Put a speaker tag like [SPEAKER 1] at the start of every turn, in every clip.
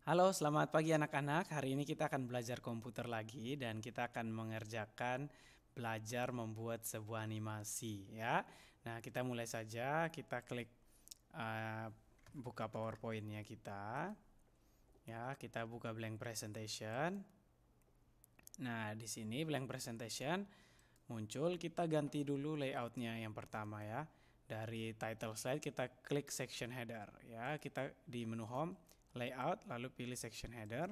[SPEAKER 1] Halo, selamat pagi anak-anak. Hari ini kita akan belajar komputer lagi dan kita akan mengerjakan belajar membuat sebuah animasi ya. Nah, kita mulai saja. Kita klik uh, buka PowerPoint-nya kita. Ya, kita buka blank presentation. Nah, di sini blank presentation muncul. Kita ganti dulu layout-nya yang pertama ya. Dari title slide kita klik section header ya. Kita di menu home layout lalu pilih section header,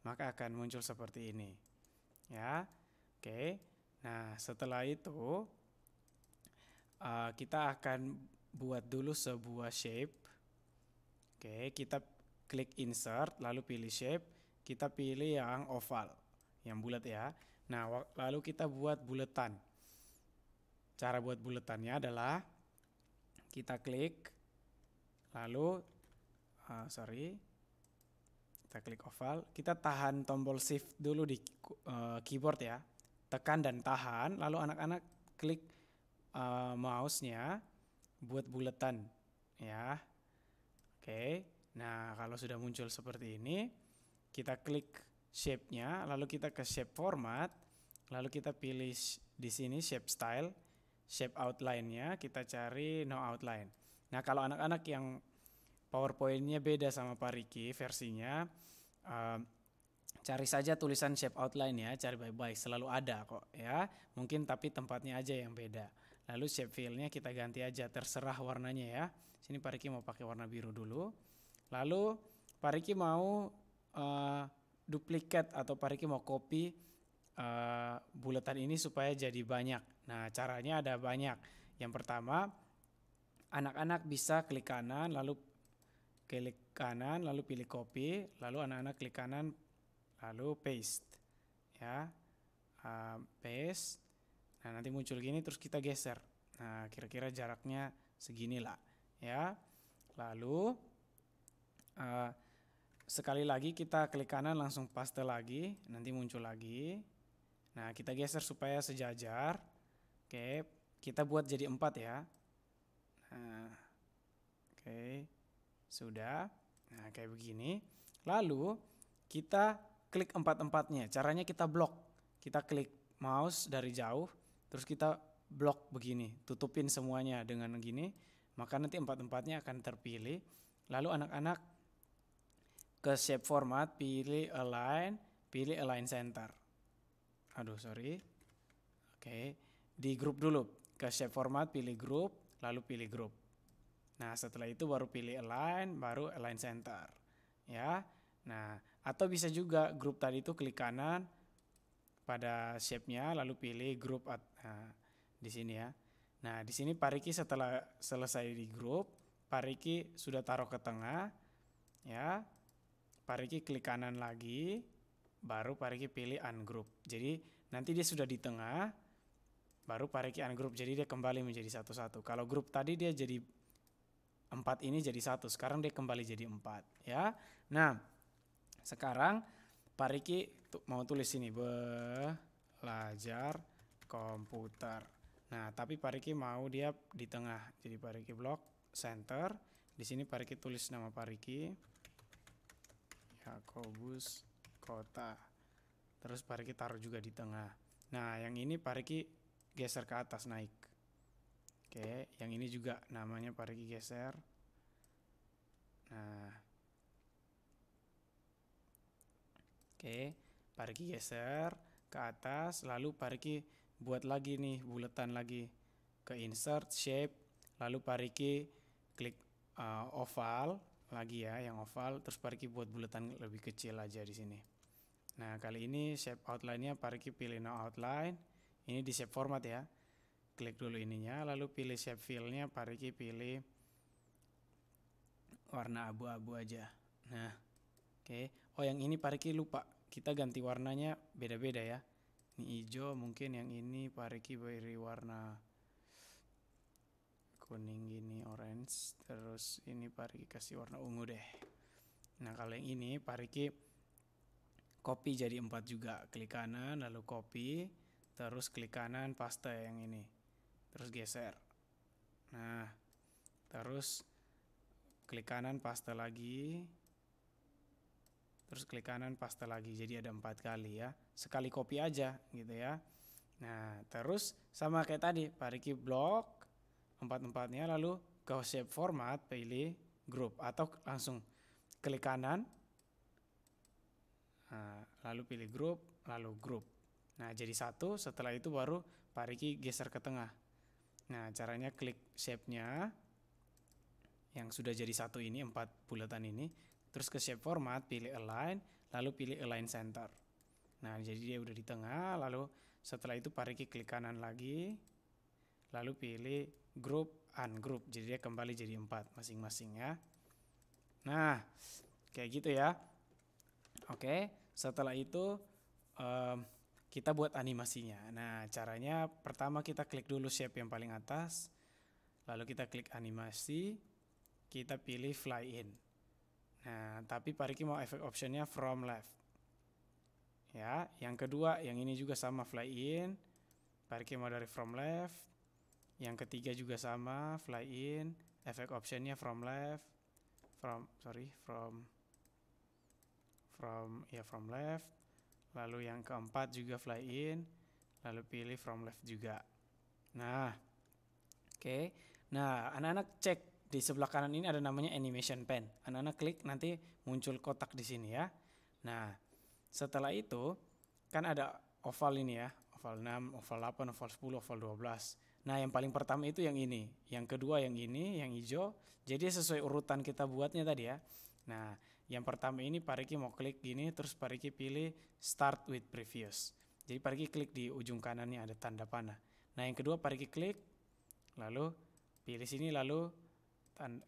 [SPEAKER 1] maka akan muncul seperti ini ya. Oke, nah setelah itu kita akan buat dulu sebuah shape. Oke, kita klik insert lalu pilih shape, kita pilih yang oval, yang bulat ya. Nah, lalu kita buat buletan. Cara buat buletannya adalah kita klik lalu kita klik oval, kita tahan tombol shift dulu di keyboard ya, tekan dan tahan, lalu anak-anak klik mouse-nya buat buletan ya. Oke, nah kalau sudah muncul seperti ini, kita klik shape-nya, lalu kita ke shape format, lalu kita pilih di sini shape style, shape outline-nya kita cari no outline. Nah kalau anak-anak yang PowerPoint-nya beda sama Pak Riki versinya, cari saja tulisan shape outline ya, cari baik-baik, selalu ada kok ya. Mungkin tapi tempatnya aja yang beda. Lalu shape fill-nya kita ganti aja, terserah warnanya ya. Sini Pak Riki mau pakai warna biru dulu. Lalu Pak Riki mau duplikat atau Pak Riki mau copy buletan ini supaya jadi banyak. Nah caranya ada banyak. Yang pertama, anak-anak bisa klik kanan lalu pilih copy, lalu anak-anak klik kanan lalu paste ya, paste. Nah nanti muncul gini terus kita geser. Nah kira-kira jaraknya seginilah ya. Lalu sekali lagi kita klik kanan langsung paste lagi, nanti muncul lagi. Nah kita geser supaya sejajar. Oke, kita buat jadi 4 ya. Nah, oke, sudah. Nah kayak begini. Lalu kita klik empat-empatnya. Caranya kita blok. Kita klik mouse dari jauh, terus kita blok begini, tutupin semuanya dengan gini, maka nanti empat-empatnya akan terpilih. Lalu anak-anak ke shape format, pilih align center. Aduh, sorry. Oke, di group dulu. Ke shape format, pilih group, lalu pilih group. Nah, setelah itu baru pilih align, baru align center. Ya. Nah, atau bisa juga grup tadi itu klik kanan pada shape-nya lalu pilih grup di sini ya. Nah, di sini Pak Riki setelah selesai di grup, Pak Riki sudah taruh ke tengah ya. Pak Riki klik kanan lagi, baru Pak Riki pilih ungroup. Jadi nanti dia sudah di tengah, baru Pak Riki ungroup. Jadi dia kembali menjadi satu-satu. Kalau grup tadi dia jadi 4 ini jadi 1, sekarang dia kembali jadi 4 ya. Nah, sekarang Pak Riki mau tulis ini belajar komputer. Nah, tapi Pak Riki mau dia di tengah. Jadi Pak Riki blok center. Di sini Pak Riki tulis nama Pak Riki, Yakobus Kota. Terus Pak Riki taruh juga di tengah. Nah, yang ini Pak Riki geser ke atas naik. Oke, yang ini juga namanya Pak Riki geser. Nah, oke, Pak Riki geser ke atas, lalu Pak Riki buat lagi nih buletan lagi, ke insert shape, lalu Pak Riki klik oval lagi ya, yang oval, terus Pak Riki buat buletan lebih kecil aja di sini. Nah kali ini shape outline-nya Pak Riki pilih no outline, ini di shape format ya, klik dulu ininya, lalu pilih shape fill-nya Pak Riki pilih warna abu-abu aja. Nah, oke. Oh yang ini Pak Riki lupa, kita ganti warnanya beda-beda ya. Ini hijau, mungkin yang ini Pak Riki beri warna kuning gini, orange. Terus ini Pak Riki kasih warna ungu deh. Nah kalau yang ini Pak Riki copy jadi 4 juga. Klik kanan lalu copy, terus klik kanan paste yang ini, terus geser. Nah terus klik kanan paste lagi, terus klik kanan paste lagi, jadi ada 4 kali ya, sekali copy aja gitu ya. Nah terus sama kayak tadi, Pak Riki blok 4-4-nya, lalu ke shape format pilih group atau langsung klik kanan, lalu pilih group, lalu group. Nah jadi satu, setelah itu baru Pak Riki geser ke tengah. Nah caranya klik shape-nya yang sudah jadi satu ini, 4 bulatan ini, terus ke shape format, pilih align, lalu pilih align center. Nah jadi dia udah di tengah, lalu setelah itu Pak Riki klik kanan lagi, lalu pilih group, ungroup, jadi dia kembali jadi 4 masing-masing ya. Nah kayak gitu ya. Oke, setelah itu kita buat animasinya. Nah caranya pertama kita klik dulu shape yang paling atas, lalu kita klik animasi, kita pilih fly in. Nah tapi Pak Riki mau efek optionnya from left ya. Yang kedua yang ini juga sama, fly in, Pak Riki mau dari from left. Yang ketiga juga sama, fly in, efek optionnya from left, from left. Lalu yang keempat juga fly in, lalu pilih from left juga. Nah oke. Nah anak-anak cek di sebelah kanan ini ada namanya animation pen. Anak-anak klik, nanti muncul kotak di sini ya. Nah setelah itu kan ada oval ini ya, oval 6, oval 8, oval 10, oval 12. Nah yang paling pertama itu yang ini, yang kedua yang ini, yang hijau. Jadi sesuai urutan kita buatnya tadi ya. Nah yang pertama ini Pak Riki mau klik gini, terus Pak Riki pilih start with previous. Jadi Pak Riki klik di ujung kanannya ada tanda panah. Nah yang kedua Pak Riki klik, lalu pilih sini, lalu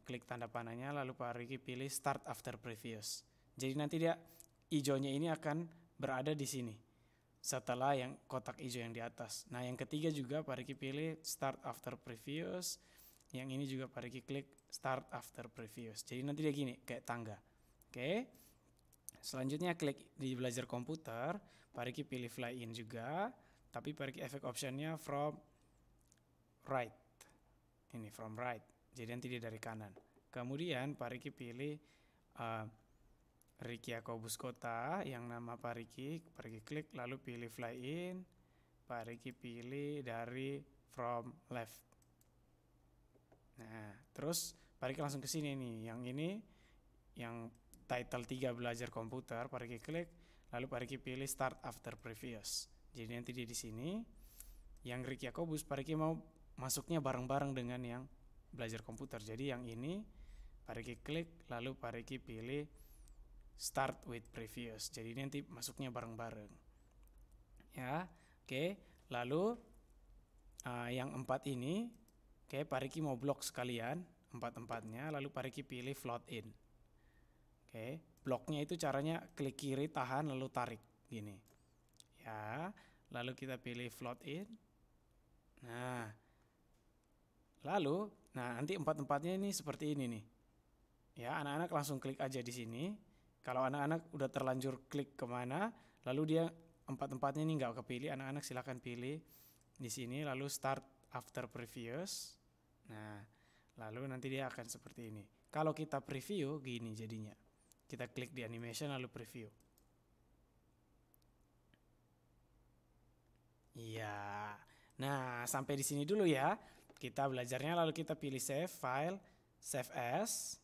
[SPEAKER 1] klik tanda panahnya, lalu Pak Riki pilih start after previous. Jadi nanti dia hijaunya ini akan berada di sini setelah yang kotak hijau yang di atas. Nah yang ketiga juga Pak Riki pilih start after previous. Yang ini juga Pak Riki klik start after previous. Jadi nanti dia gini kayak tangga. Oke. Selanjutnya klik di belajar komputer, Pak Riki pilih fly in juga, tapi Pak Riki efek optionnya from right. Ini from right. Jadi nanti dia dari kanan. Kemudian Pak Riki pilih Riki Yakobus Kota yang nama Pak Riki klik, lalu pilih fly in, Pak Riki pilih dari from left. Nah terus Pak Riki langsung ke sini nih, yang ini yang title 3 belajar komputer, Pak Riki klik, lalu Pak Riki pilih start after previous. Jadi nanti dia di sini. Yang Riki Yakobus Pak Riki mau masuknya bareng-bareng dengan yang belajar komputer. Jadi yang ini Pak Riki klik, lalu Pak Riki pilih start with previous. Jadi nanti masuknya bareng-bareng. Ya, oke. Lalu yang 4 ini, oke, Pak Riki mau blok sekalian 4-4-nya, lalu Pak Riki pilih float in. Oke, bloknya itu caranya klik kiri, tahan, lalu tarik gini. Ya, lalu kita pilih float in. Nah, lalu, nanti 4-4-nya ini seperti ini nih. Ya, anak-anak langsung klik aja di sini. Kalau anak-anak udah terlanjur klik kemana, lalu dia 4-4-nya ini nggak kepilih, anak-anak silakan pilih di sini, lalu start after previous. Nah, lalu nanti dia akan seperti ini. Kalau kita preview gini jadinya. Kita klik di animation lalu preview. Iya. Nah, sampai di sini dulu ya. Kita belajarnya, lalu kita pilih save file, save as,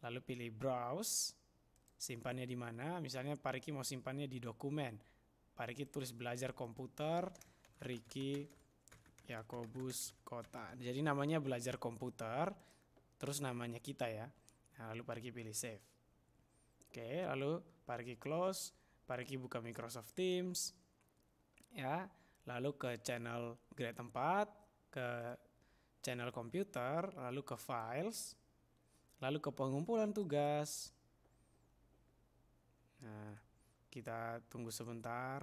[SPEAKER 1] lalu pilih browse, simpannya di mana. Misalnya Pak Riki mau simpannya di dokumen. Pak Riki tulis belajar komputer, Riki Yakobus Kota. Jadi namanya belajar komputer, terus namanya kita ya. Nah, lalu Pak Riki pilih save. Oke, lalu Pak Riki close, Pak Riki buka Microsoft Teams. Ya, lalu ke channel grade 4, ke channel komputer, lalu ke files, lalu ke pengumpulan tugas. Nah, kita tunggu sebentar,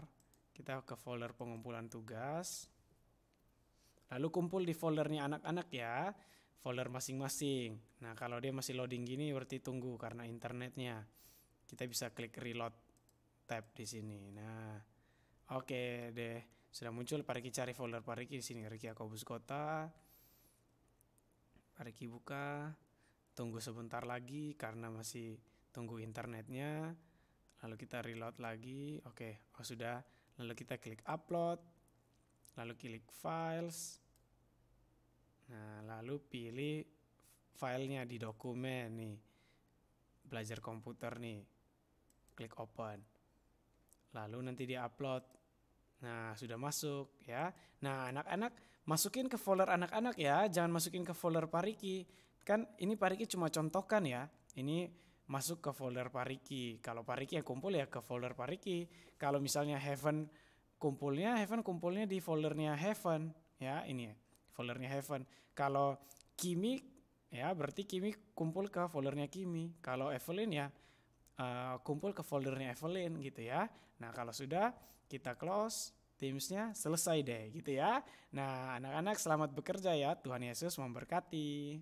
[SPEAKER 1] kita ke folder pengumpulan tugas, lalu kumpul di foldernya anak-anak ya, folder masing-masing. Nah kalau dia masih loading gini berarti tunggu karena internetnya. Kita bisa klik reload tab di sini. Nah oke deh, sudah muncul. Pak Riki cari folder Pak Riki di sini, Riki Yakobus Kota. Pak Riki buka, tunggu sebentar lagi karena masih tunggu internetnya. Lalu kita reload lagi. Oke, oh sudah. Lalu kita klik upload. Lalu klik files. Nah, lalu pilih filenya di dokumen nih. Belajar komputer nih. Klik open. Lalu nanti di-upload. Nah, sudah masuk ya. Nah, anak-anak masukin ke folder anak-anak ya. Jangan masukin ke folder Pariki. Kan ini Pariki cuma contohkan ya. Ini masuk ke folder Pariki. Kalau Pariki yang kumpul ya ke folder Pariki. Kalau misalnya Heaven kumpulnya di foldernya Heaven ya, ini ya, foldernya Heaven. Kalau Kimi ya berarti Kimi kumpul ke foldernya Kimi. Kalau Evelyn ya kumpul ke foldernya Evelyn gitu ya. Nah, kalau sudah kita close, Teams-nya selesai deh gitu ya. Nah, anak-anak selamat bekerja ya. Tuhan Yesus memberkati.